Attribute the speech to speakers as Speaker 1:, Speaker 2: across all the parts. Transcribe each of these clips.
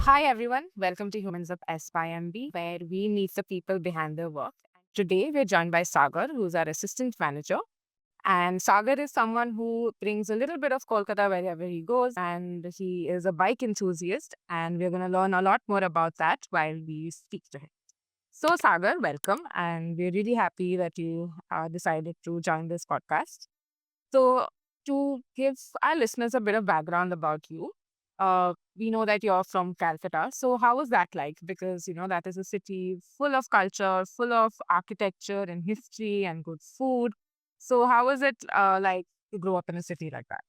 Speaker 1: Hi everyone, welcome to Humans of SYMB, where we meet the people behind their work. Today we're joined by Sagar, who's our assistant manager. And Sagar is someone who brings a little bit of Kolkata wherever he goes, and he is a bike enthusiast. And we're going to learn a lot more about that while we speak to him. So, Sagar, welcome. And we're really happy that you decided to join this podcast. So, to give our listeners a bit of background about you, we know that you're from Calcutta. So, how was that like? Because, that is a city full of culture, full of architecture and history and good food. So, how was it like to grow up in a city like that?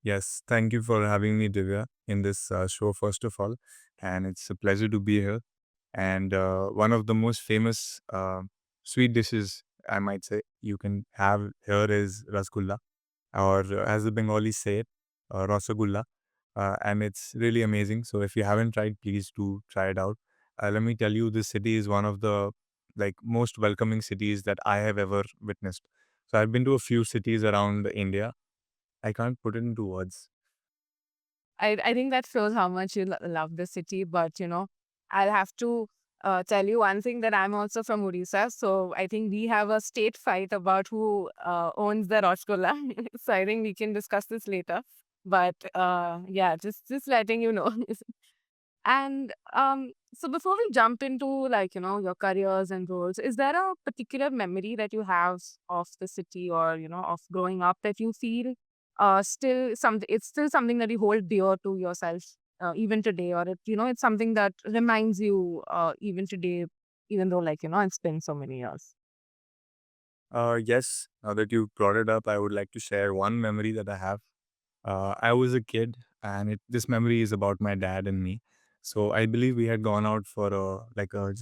Speaker 2: Yes, thank you for having me, Divya, in this show, first of all. And it's a pleasure to be here. And one of the most famous sweet dishes, I might say, you can have here is rasgulla, or as the Bengalis say it, rasagulla. And it's really amazing. So if you haven't tried, please do try it out. Let me tell you, this city is one of the most welcoming cities that I have ever witnessed. So I've been to a few cities around India. I can't put it into words.
Speaker 1: I think that shows how much you love the city. But, I'll have to tell you one thing that I'm also from Odisha. So I think we have a state fight about who owns the Rasgulla. So I think we can discuss this later. But yeah, just letting you know. And so before we jump into your careers and roles, is there a particular memory that you have of the city or, of growing up that you feel still something it's still something that you hold dear to yourself even today, or it's something that reminds you even today, even though it's been so many years.
Speaker 2: Yes, now that you brought it up, I would like to share one memory that I have. I was a kid, and this memory is about my dad and me. So I believe we had gone out for like a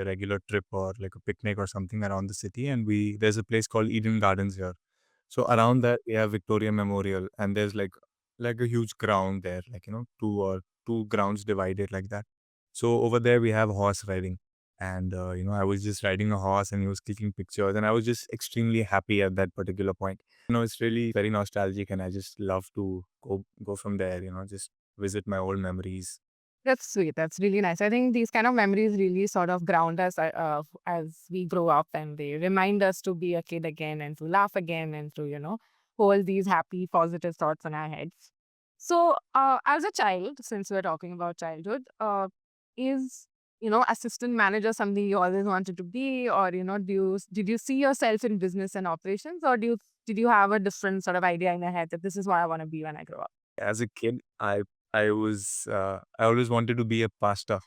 Speaker 2: regular trip or like a picnic or something around the city, and we there's a place called Eden Gardens here. So around that we have Victoria Memorial, and there's like a huge ground there, two grounds divided like that. So over there we have horse riding, and I was just riding a horse, and he was clicking pictures, and I was just extremely happy at that particular point. It's really very nostalgic, and I just love to go from there. Just visit my old memories.
Speaker 1: That's sweet. That's really nice. I think these kind of memories really sort of ground us as we grow up, and they remind us to be a kid again and to laugh again and to, hold these happy, positive thoughts in our heads. So, as a child, since we're talking about childhood, is, assistant manager something you always wanted to be, or, did you see yourself in business and operations, or did you have a different sort of idea in your head that this is what I want to be when I grow up?
Speaker 2: As a kid, I always wanted to be a pastor.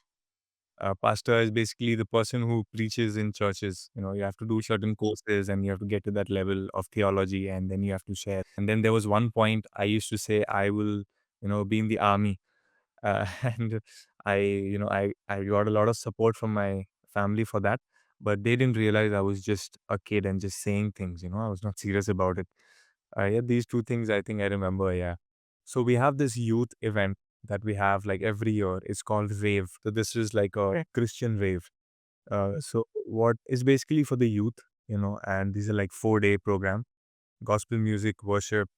Speaker 2: Pastor is basically the person who preaches in churches. You have to do certain courses, and you have to get to that level of theology, and then you have to share. And then there was one point I used to say I will, be in the army. And I got a lot of support from my family for that, but they didn't realize I was just a kid and just saying things. I was not serious about it. Yeah, these two things I think I remember. Yeah. So we have this youth event that we have like every year. It's called Rave. So this is like a Christian rave. So what is basically for the youth, and these are like 4-day program. Gospel music, worship,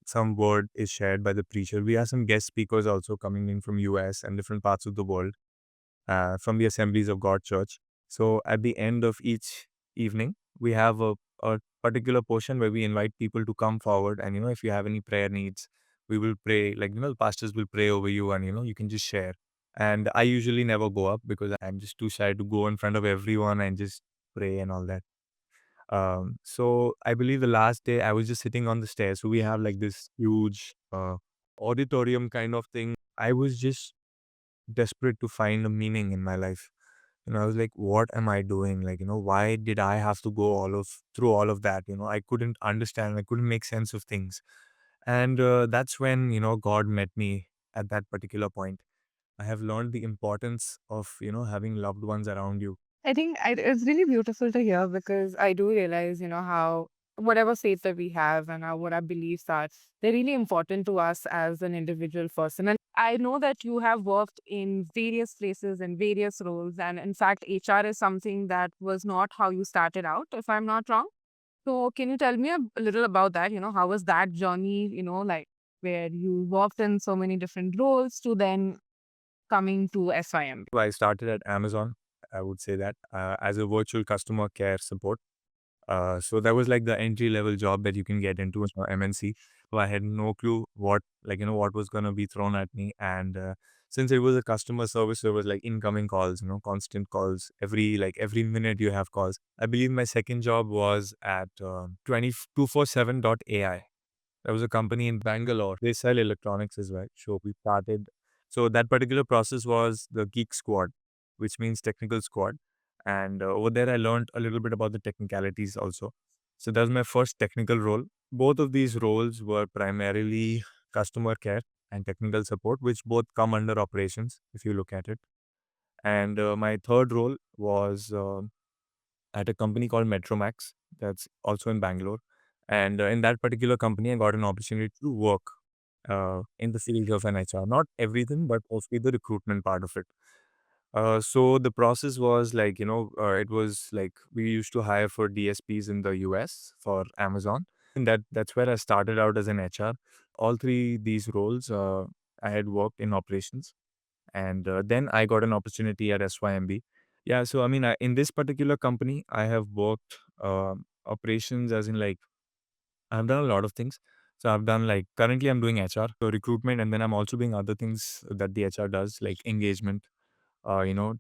Speaker 2: some word is shared by the preacher. We have some guest speakers also coming in from US and different parts of the world, from the Assemblies of God Church. So at the end of each evening, we have a particular portion where we invite people to come forward, and if you have any prayer needs, we will pray. Like the pastors will pray over you, and you can just share. And I usually never go up because I'm just too shy to go in front of everyone and just pray and all that. So I believe the last day I was just sitting on the stairs. So we have like this huge auditorium kind of thing. I was just desperate to find a meaning in my life. I was like, what am I doing? Like, why did I have to go all of through all of that? I couldn't understand. I couldn't make sense of things. And that's when, God met me at that particular point. I have learned the importance of, having loved ones around you.
Speaker 1: I think it's really beautiful to hear because I do realize, how whatever faith that we have and what our beliefs are, they're really important to us as an individual person. And I know that you have worked in various places and various roles. And in fact, HR is something that was not how you started out, if I'm not wrong. So can you tell me a little about that? How was that journey, like where you worked in so many different roles to then coming to SYMB?
Speaker 2: So I started at Amazon, I would say that, as a virtual customer care support. So that was like the entry level job that you can get into MNC. So I had no clue what, what was going to be thrown at me. And since it was a customer service, there was like incoming calls, constant calls. Every minute you have calls. I believe my second job was at 247.ai. There was a company in Bangalore. They sell electronics as well. So we started. So that particular process was the Geek Squad, which means technical squad. And over there, I learned a little bit about the technicalities also. So that was my first technical role. Both of these roles were primarily customer care and technical support, which both come under operations if you look at it. And my third role was at a company called Metromax that's also in Bangalore. And in that particular company, I got an opportunity to work in the field of an HR. Not everything, but mostly the recruitment part of it. So the process was like, it was like we used to hire for DSPs in the US for Amazon. And that's where I started out as an HR. All three these roles, I had worked in operations. And then I got an opportunity at SYMB. Yeah, so I mean, in this particular company, I have worked operations as in like I've done a lot of things. So I've done like currently I'm doing HR, so recruitment, and then I'm also doing other things that the HR does, like engagement,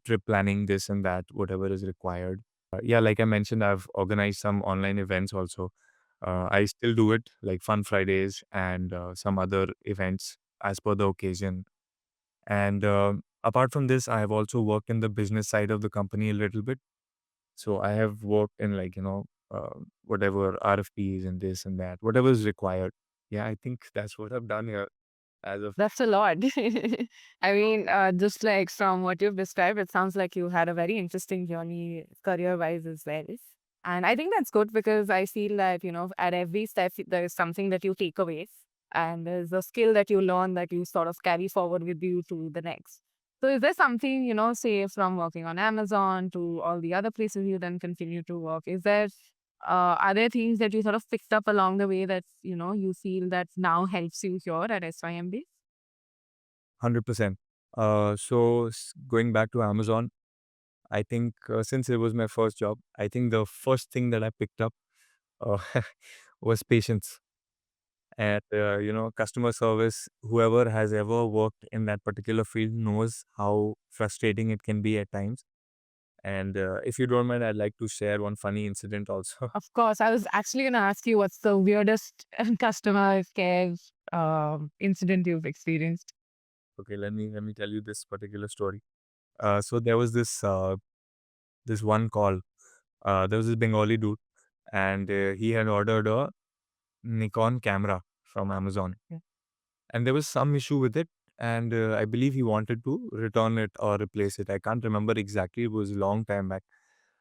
Speaker 2: trip planning, this and that, whatever is required. Yeah, like I mentioned, I've organized some online events also. I still do it, like Fun Fridays and some other events as per the occasion. And apart from this, I have also worked in the business side of the company a little bit. So I have worked in like, whatever RFPs and this and that, whatever is required. Yeah, I think that's what I've done here as of.
Speaker 1: That's a lot. I mean, just like from what you've described, it sounds like you had a very interesting journey career-wise as well. And I think that's good because I feel that, at every step, there is something that you take away and there's a skill that you learn that you sort of carry forward with you to the next. So is there something, say from working on Amazon to all the other places you then continue to work, are there things that you sort of picked up along the way that, you feel that now helps you here at SYMB?
Speaker 2: 100%. Going back to Amazon, I think since it was my first job, I think the first thing that I picked up uh, was patience and, customer service. Whoever has ever worked in that particular field knows how frustrating it can be at times. And if you don't mind, I'd like to share one funny incident also.
Speaker 1: Of course, I was actually going to ask you what's the weirdest customer care incident you've experienced.
Speaker 2: Okay, let me tell you this particular story. So there was this one call. There was this Bengali dude, and he had ordered a Nikon camera from Amazon,
Speaker 1: Yeah.
Speaker 2: and there was some issue with it. And I believe he wanted to return it or replace it. I can't remember exactly. It was a long time back.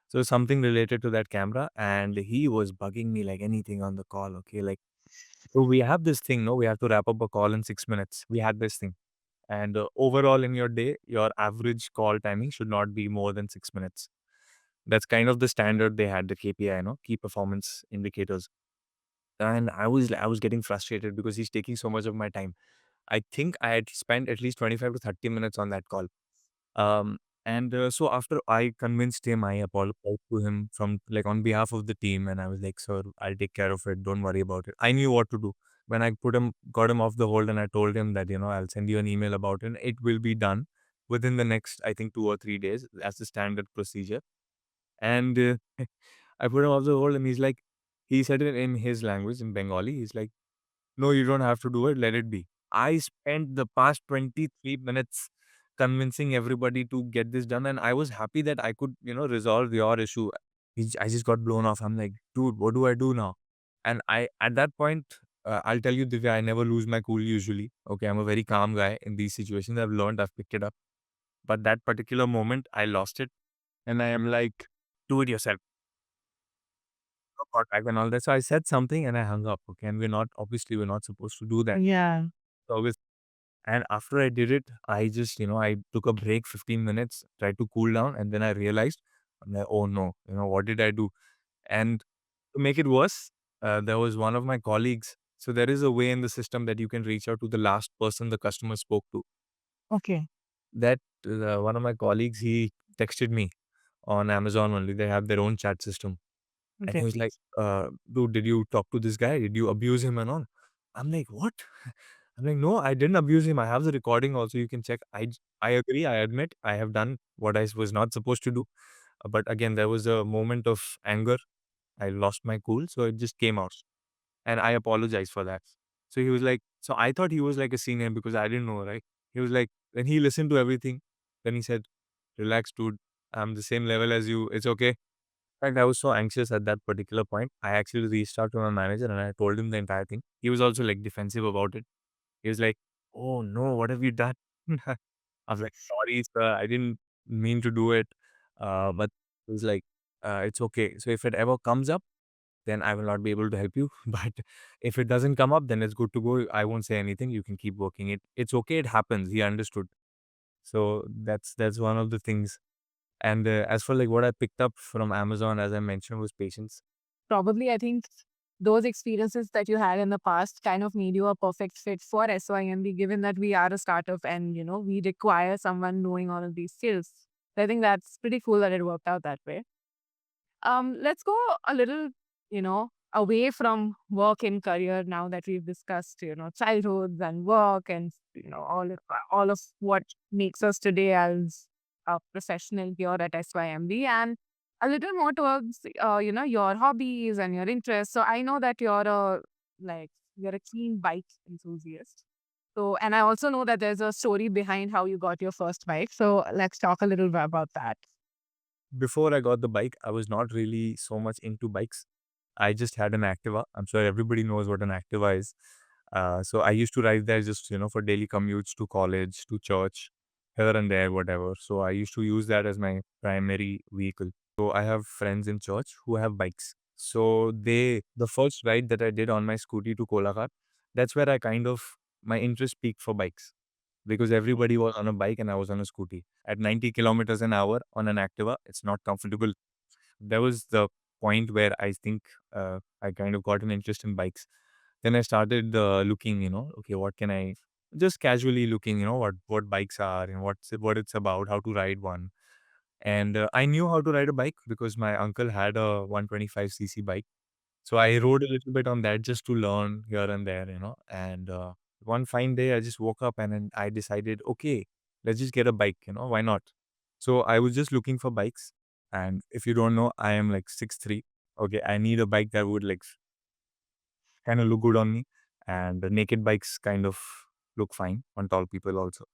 Speaker 2: So something related to that camera, and he was bugging me like anything on the call. Okay, like so we have this thing. No, we have to wrap up a call in 6 minutes. We had this thing. And overall, in your day, your average call timing should not be more than 6 minutes. That's kind of the standard they had, the KPI, key performance indicators. And I was getting frustrated because he's taking so much of my time. I think I had spent at least 25 to 30 minutes on that call. And so after I convinced him, I apologized to him from like on behalf of the team, and I was like, "Sir, I'll take care of it. Don't worry about it." I knew what to do. When I got him off the hold, and I told him that I'll send you an email about it. It will be done within the next, I think, 2 or 3 days. That's the standard procedure. And I put him off the hold, and he said it in his language in Bengali. He's like, no, you don't have to do it. Let it be. I spent the past 23 minutes convincing everybody to get this done. And I was happy that I could, resolve your issue. I just got blown off. I'm like, dude, what do I do now? And at that point, I'll tell you, Divya, I never lose my cool usually. Okay. I'm a very calm guy in these situations. I've picked it up. But that particular moment, I lost it. And I am like, do it yourself. Contact and all that. So I said something and I hung up. Okay. And obviously, we're not supposed to do that.
Speaker 1: Yeah.
Speaker 2: So And after I did it, I just, I took a break 15 minutes, tried to cool down, and then I realized, I'm like, oh no, what did I do? And to make it worse, there was one of my colleagues. So there is a way in the system that you can reach out to the last person the customer spoke to.
Speaker 1: Okay.
Speaker 2: that one of my colleagues, he texted me on Amazon only. They have their own chat system. And he
Speaker 1: Okay.
Speaker 2: was like, dude, did you talk to this guy? Did you abuse him and all? I'm like, what? I'm like, no, I didn't abuse him. I have the recording also. You can check. I agree. I admit I have done what I was not supposed to do. But again, there was a moment of anger. I lost my cool. So it just came out. And I apologize for that. So he was like, so I thought he was like a senior because I didn't know, right? He was like, then he listened to everything. Then he said, relax, dude. I'm the same level as you. It's okay. In fact, I was so anxious at that particular point. I actually reached out to my manager and I told him the entire thing. He was also like defensive about it. He was like, "Oh no, what have you done?" I was like, "Sorry, sir. I didn't mean to do it." But he was like, "It's okay. So if it ever comes up, then I will not be able to help you. But if it doesn't come up, then it's good to go. I won't say anything. You can keep working it. It's okay. It happens." He understood. So that's one of the things. And as for like what I picked up from Amazon, as I mentioned, was patience.
Speaker 1: Probably, I think those experiences that you had in the past kind of made you a perfect fit for SYMB, given that we are a startup and, we require someone knowing all of these skills. So I think that's pretty cool that it worked out that way. Let's go a little, away from work and career now that we've discussed, childhoods and work and, all of what makes us today as a professional here at SYMB and a little more towards, your hobbies and your interests. So I know that you're a keen bike enthusiast. So, and I also know that there's a story behind how you got your first bike. So let's talk a little bit about that.
Speaker 2: Before I got the bike, I was not really so much into bikes. I just had an Activa. I'm sure everybody knows what an Activa is. So I used to ride there just, for daily commutes to college, to church, here and there, whatever. So I used to use that as my primary vehicle. So I have friends in church who have bikes. So the first ride that I did on my scooty to Kolakar, that's where my interest peaked for bikes because everybody was on a bike and I was on a scooty. At 90 kilometers an hour on an Activa, it's not comfortable. That was the point where I think I kind of got an interest in bikes. Then I started looking, okay, what can I just casually looking, what bikes are and what it's about, how to ride one. And I knew how to ride a bike because my uncle had a 125cc bike. So I rode a little bit on that just to learn here and there, And one fine day, I just woke up and then I decided, okay, let's just get a bike, why not? So I was just looking for bikes. And if you don't know, I am like 6'3". Okay, I need a bike that would like kind of look good on me. And the naked bikes kind of look fine on tall people also.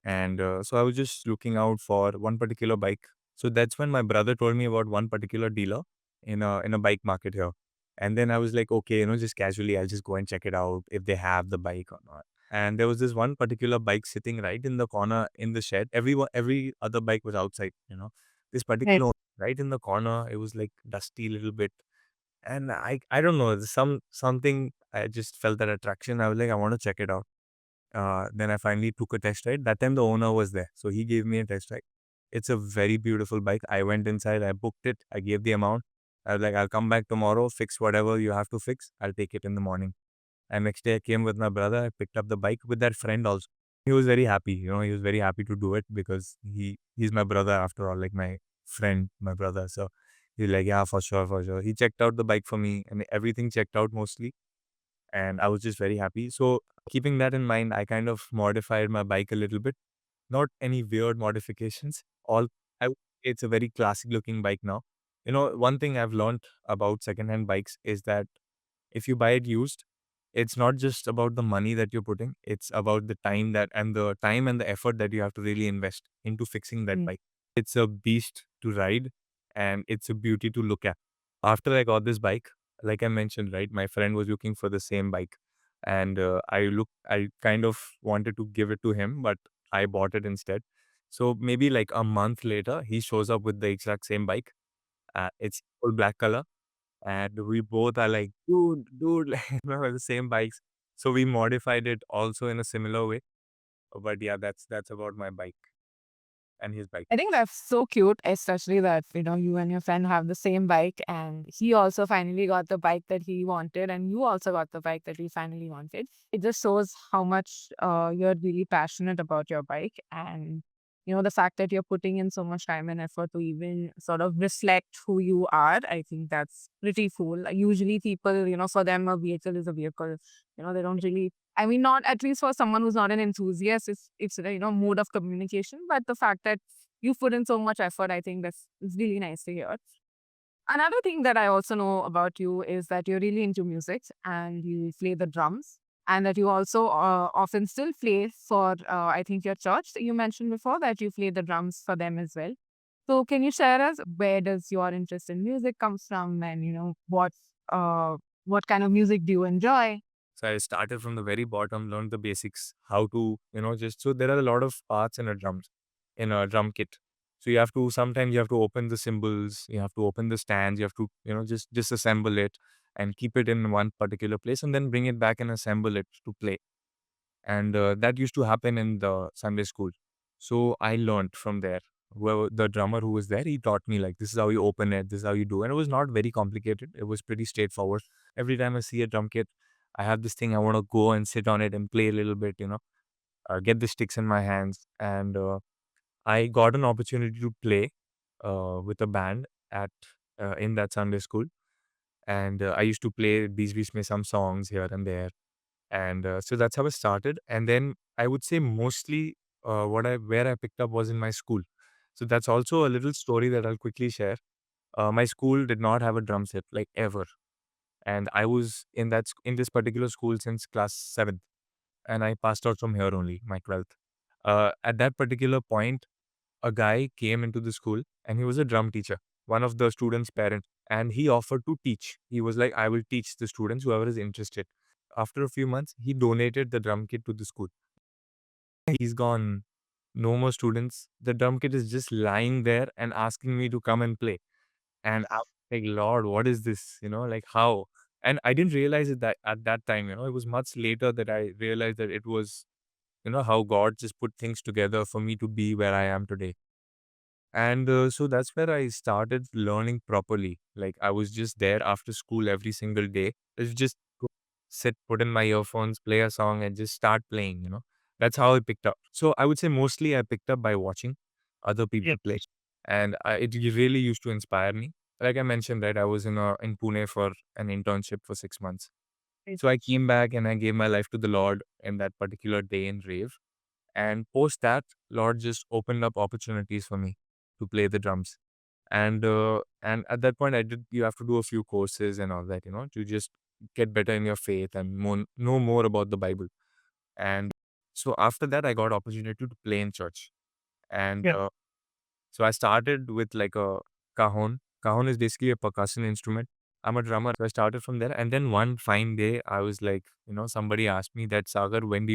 Speaker 2: And so I was just looking out for one particular bike. So that's when my brother told me about one particular dealer in a bike market here. And then I was like, okay, just casually, I'll just go and check it out if they have the bike or not. And there was this one particular bike sitting right in the corner in the shed. Every other bike was outside. This
Speaker 1: Right.
Speaker 2: particular one, right in the corner, it was like dusty a little bit. And I don't know, something I just felt that attraction. I was like, I want to check it out. Then I finally took a test ride. That time the owner was there. So he gave me a test ride. It's a very beautiful bike. I went inside, I booked it, I gave the amount. I was like, I'll come back tomorrow, fix whatever you have to fix. I'll take it in the morning. And next day I came with my brother. I picked up the bike with that friend also. He was very happy. He was very happy to do it because he's my brother after all, like my friend, my brother. So he's like, yeah, for sure, for sure. He checked out the bike for me and everything checked out mostly and I was just very happy. So keeping that in mind, I kind of modified my bike a little bit. Not any weird modifications. All I would say it's a very classic looking bike now. One thing I've learned about secondhand bikes is that if you buy it used, it's not just about the money that you're putting, it's about the time and the effort that you have to really invest into fixing that bike. It's a beast to ride and it's a beauty to look at. After I got this bike, like I mentioned, right, my friend was looking for the same bike and I kind of wanted to give it to him, but I bought it instead. So maybe like a month later, he shows up with the exact same bike. It's full black color and we both are like, dude, like, the same bikes. So we modified it also in a similar way. But yeah, that's about my bike and his bike.
Speaker 1: I think that's so cute, especially that, you and your friend have the same bike and he also finally got the bike that he wanted and you also got the bike that he finally wanted. It just shows how much you're really passionate about your bike. And the fact that you're putting in so much time and effort to even sort of reflect who you are, I think that's pretty cool. Usually people, for them a vehicle is a vehicle. They don't really, I mean, not at least for someone who's not an enthusiast, it's a, mode of communication. But the fact that you put in so much effort, I think that's it's really nice to hear. Another thing that I also know about you is that you're really into music and you play the drums, and that you also often still play for, I think, your church. You mentioned before that you play the drums for them as well. So, can you share us where does your interest in music comes from, and what kind of music do you enjoy?
Speaker 2: So I started from the very bottom, learned the basics, how to, just so there are a lot of parts in a drum kit. So you have to sometimes you have to open the cymbals, you have to open the stands, you have to, just disassemble it and keep it in one particular place and then bring it back and assemble it to play. And that used to happen in the Sunday school. So I learned from there. Whoever the drummer who was there, he taught me like this is how you open it, this is how you do. And it was not very complicated. It was pretty straightforward. Every time I see a drum kit, I have this thing I want to go and sit on it and play a little bit, get the sticks in my hands. And I got an opportunity to play with a band at in that Sunday school. And I used to play Beach May some songs here and there. And so that's how I started. And then I would say mostly where I picked up was in my school. So that's also a little story that I'll quickly share. My school did not have a drum set like ever, and I was in this particular school since class 7th, and I passed out from here only my 12th. At that particular point, a guy came into the school, and he was a drum teacher, one of the students' parents, and he offered to teach. He was like, "I will teach the students, whoever is interested." After a few months, he donated the drum kit to the school. He's gone. No more students. The drum kit is just lying there and asking me to come and play. And I'm like, Lord, what is this? Like how? And I didn't realize it that at that time, it was much later that I realized that it was, how God just put things together for me to be where I am today. And so that's where I started learning properly. Like I was just there after school every single day. It's just go sit, put in my earphones, play a song, and just start playing. That's how I picked up. So I would say mostly I picked up by watching other people play. And it really used to inspire me. Like I mentioned, right, I was in Pune for an internship for 6 months. So I came back and I gave my life to the Lord in that particular day in rave. And post that, Lord just opened up opportunities for me to play the drums. And at that point, you have to do a few courses and all that, to just get better in your faith and know more about the Bible. And so after that, I got opportunity to play in church. And so I started with like a cajon. Cajon is basically a percussion instrument. I'm a drummer. So I started from there. And then one fine day, I was like, somebody asked me that, Sagar, when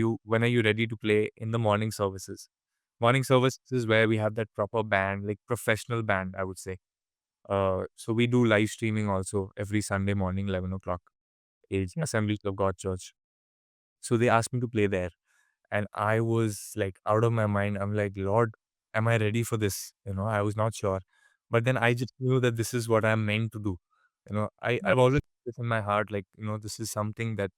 Speaker 2: are you ready to play in the morning services? Morning services is where we have that proper band, like professional band, I would say. So we do live streaming also every Sunday morning, 11 o'clock, is Assemblies of God Church. So they asked me to play there. And I was like out of my mind. I'm like, Lord, am I ready for this? I was not sure. But then I just knew that this is what I'm meant to do. I've always this in my heart, like, this is something that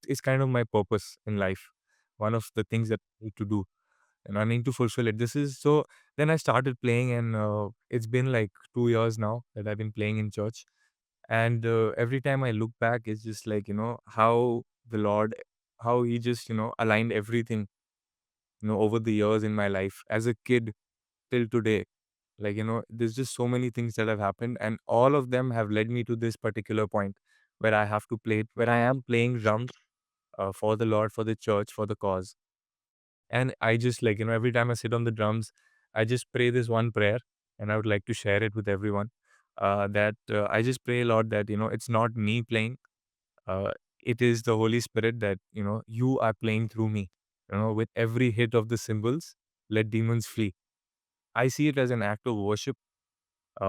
Speaker 2: is kind of my purpose in life. One of the things that I need to do. And I need to fulfill it. This is so then I started playing, and it's been like 2 years now that I've been playing in church. And every time I look back, it's just like, how the Lord, how He just, aligned everything, over the years in my life as a kid till today. Like, there's just so many things that have happened, and all of them have led me to this particular point where where I am playing drums for the Lord, for the church, for the cause. And I just like, every time I sit on the drums, I just pray this one prayer, and I would like to share it with everyone. That I just pray, Lord, that, it's not me playing, uh, it is the Holy Spirit that, you are playing through me. With every hit of the cymbals, let demons flee. I see it as an act of worship.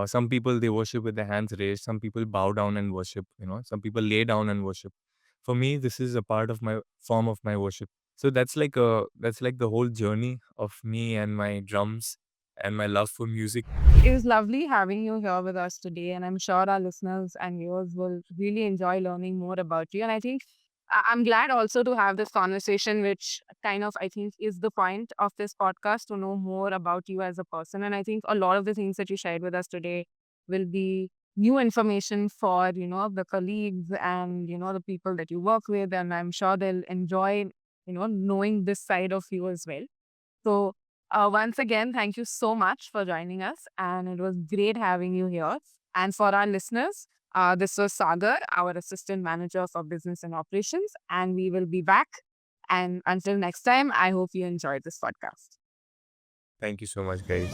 Speaker 2: Some people, they worship with their hands raised. Some people bow down and worship. Some people lay down and worship. For me, this is a part of my form of my worship. So that's like the whole journey of me and my drums and my love for music.
Speaker 1: It was lovely having you here with us today, and I'm sure our listeners and viewers will really enjoy learning more about you. And I think I'm glad also to have this conversation, which kind of, I think, is the point of this podcast, to know more about you as a person. And I think a lot of the things that you shared with us today will be new information for, the colleagues and, the people that you work with. And I'm sure they'll enjoy, knowing this side of you as well. So, once again, thank you so much for joining us. And it was great having you here. And for our listeners, this was Sagar, our assistant manager for business and operations. And we will be back. And until next time, I hope you enjoyed this podcast.
Speaker 2: Thank you so much, guys.